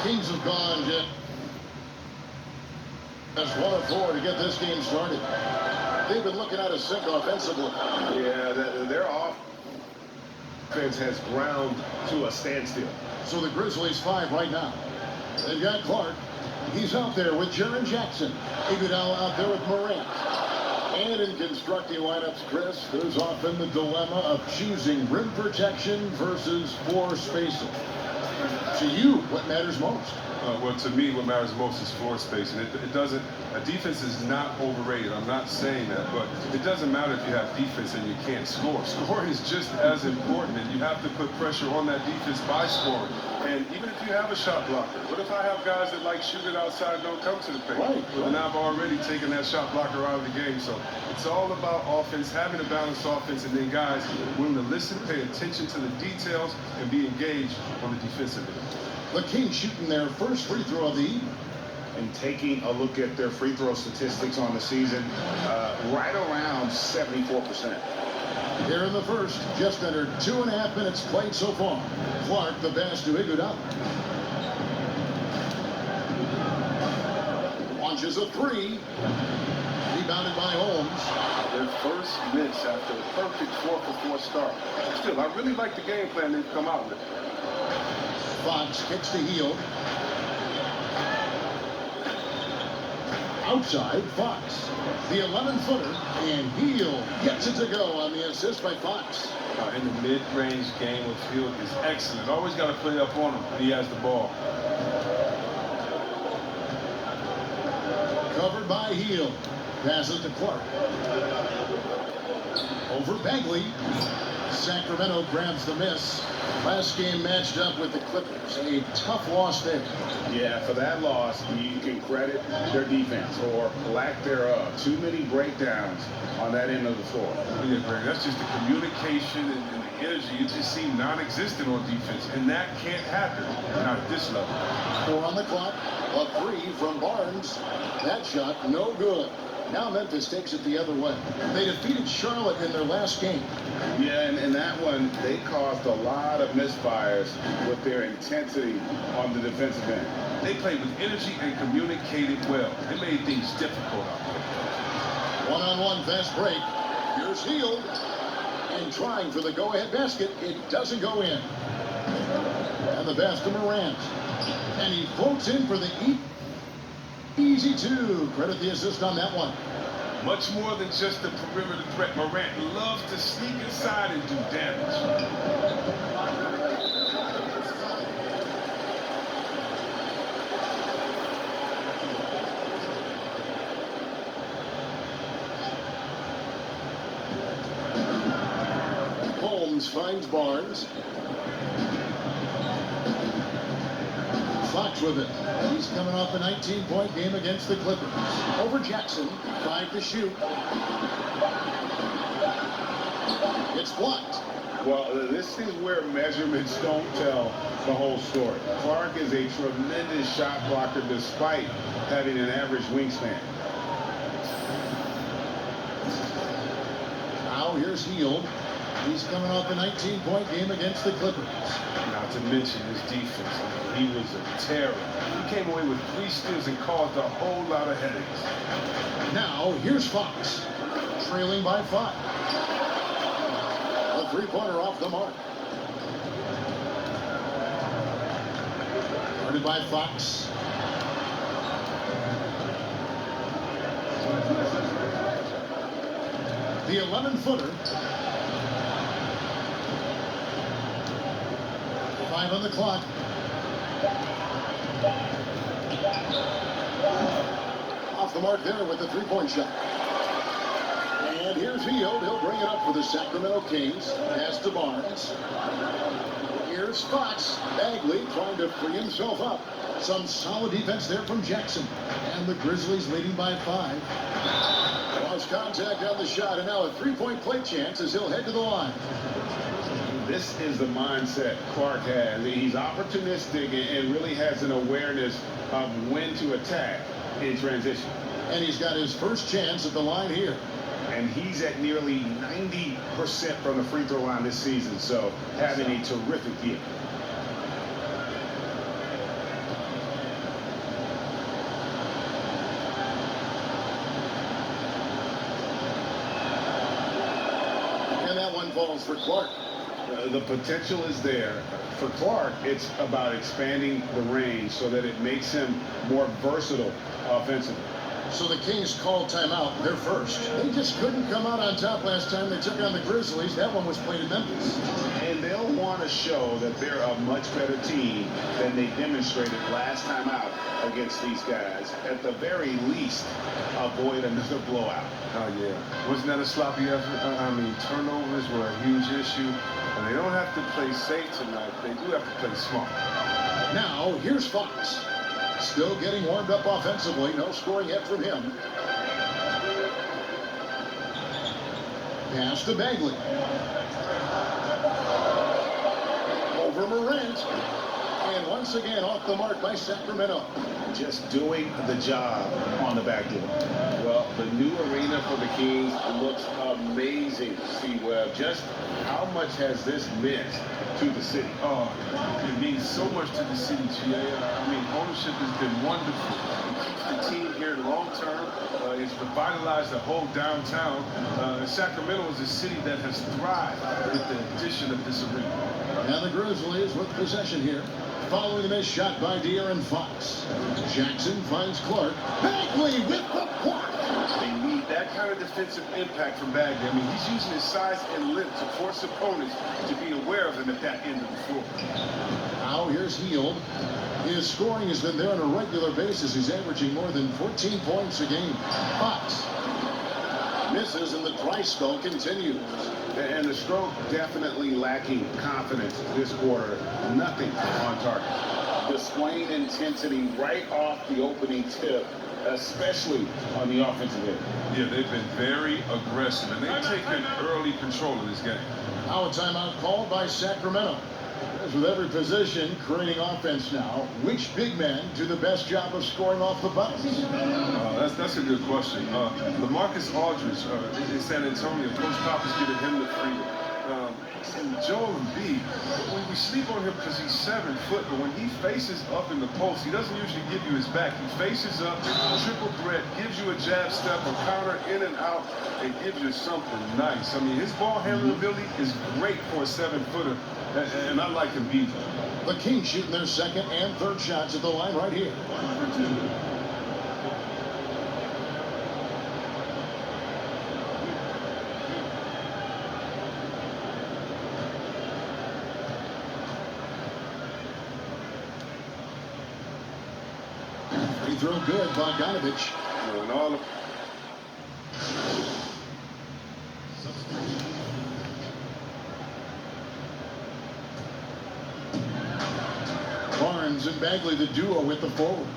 Kings have gone just 1 of 4 to get this game started. They've been looking at a sink offensively. Yeah, their offense has ground to a standstill. So the Grizzlies 5 right now. They've got Clark. He's out there with Jaren Jackson. Iguodala out there with Morant. And in constructing lineups, Chris, there's often the dilemma of choosing rim protection versus floor spacing. To you, what matters most? Well, to me, what matters most is floor spacing. It doesn't. A defense is not overrated. I'm not saying that, but it doesn't matter if you have defense and you can't score. Scoring is just as important, and you have to put pressure on that defense by scoring. And even if you have a shot blocker, what if I have guys that like shoot it outside, don't come to the paint? Right. Well, then I've already taken that shot blocker out of the game. So it's all about offense, having a balanced offense, and then guys willing to listen, pay attention to the details, and be engaged on the defensive end. The Kings shooting their first free throw of the evening. And taking a look at their free throw statistics on the season, right around 74%. Here in the first, just under 2.5 minutes played so far. Clark, the pass to Iguodala. Launches a 3. Rebounded by Holmes. Their first miss after a perfect 4-for-4 start. Still, I really like the game plan they've come out with. Fox kicks to Hield. Outside, Fox. The 11-footer, and Hield gets it to go on the assist by Fox. In the mid-range game with Hield is excellent. Always got to play up on him when he has the ball. Covered by Hield. Passes to Clark. Over Bagley. Sacramento grabs the miss. Last game matched up with the Clippers. A tough loss there. Yeah, for that loss, you can credit their defense or lack thereof. Too many breakdowns on that end of the floor. Yeah, Greg, that's just the communication and the energy. You just seem non-existent on defense, and that can't happen, not at this level. 4 on the clock. A 3 from Barnes. That shot, no good. Now Memphis takes it the other way. They defeated Charlotte in their last game. Yeah, and in that one, they caused a lot of misfires with their intensity on the defensive end. They played with energy and communicated well. They made things difficult out there. One-on-one fast break. Here's Hield. And trying for the go-ahead basket. It doesn't go in. And the pass to Morant. And he floats in for the easy 2. Credit the assist on that one. Much more than just a perimeter threat. Morant loves to sneak inside and do damage. Holmes finds Barnes. Fox with it. He's coming off a 19-point game against the Clippers. Over Jackson. 5 to shoot. It's blocked. Well, this is where measurements don't tell the whole story. Clark is a tremendous shot blocker despite having an average wingspan. Now here's Hield. He's coming off a 19-point game against the Clippers. Not to mention his defense. He was a terror. He came away with 3 steals and caused a whole lot of headaches. Now here's Fox. Trailing by 5. A 3-pointer off the mark. Guarded by Fox. The 11-footer. 5 on the clock. Off the mark there with the 3-point shot. And here's Hield. He'll bring it up for the Sacramento Kings. Pass to Barnes. Here's Fox. Bagley trying to free himself up. Some solid defense there from Jackson. And the Grizzlies leading by 5. Lost contact on the shot. And now a 3-point play chance as he'll head to the line. This is the mindset Clark has. He's opportunistic and really has an awareness of when to attack in transition. And he's got his first chance at the line here. And he's at nearly 90% from the free throw line this season, so having a terrific year. falls for Clark. The potential is there. For Clark, it's about expanding the range so that it makes him more versatile offensively. So the Kings call timeout. They're first. They just couldn't come out on top last time they took on the Grizzlies. That one was played in Memphis. And they'll want to show that they're a much better team than they demonstrated last time out against these guys. At the very least, avoid another blowout. Oh, yeah. Wasn't that a sloppy effort? I mean, turnovers were a huge issue. And they don't have to play safe tonight. They do have to play smart. Now, here's Fox. Still getting warmed up offensively. No scoring yet from him. Pass to Bagley. Over Morant. And once again off the mark by Sacramento. Just doing the job on the backdoor. Well, the new arena for the Kings looks amazing, Steve Webb. Just how much has this meant to the city? Oh, it means so much to the city, GA. I mean, ownership has been wonderful. It keeps the team here long term. It's revitalized the whole downtown. Sacramento is a city that has thrived with the addition of this arena. And the Grizzlies with possession here. Following the missed shot by De'Aaron Fox. Jackson finds Clark. Bagley with the block. They need that kind of defensive impact from Bagley. I mean, he's using his size and length to force opponents to be aware of him at that end of the floor. Now here's Hield. His scoring has been there on a regular basis. He's averaging more than 14 points a game. Fox misses and the dry spell continues. And the stroke definitely lacking confidence this quarter. Nothing on target. Displaying intensity right off the opening tip, especially on the offensive end. Yeah, they've been very aggressive, and they've taken early control of this game. Now a timeout called by Sacramento. As with every position, creating offense now. Which big man do the best job of scoring off the bounce? That's a good question. LaMarcus Aldridge in San Antonio, Coach Pop is giving him the freedom. And Joel Embiid, we sleep on him because he's 7 foot, but when he faces up in the post, he doesn't usually give you his back. He faces up, triple threat, gives you a jab step, a counter in and out, and gives you something nice. I mean, his ball handling ability is great for a 7-footer, and I like Embiid. The Kings shooting their second and third shots at the line right here. Free throw good, Bogdanovich. And all the Barnes and Bagley, the duo with the forward.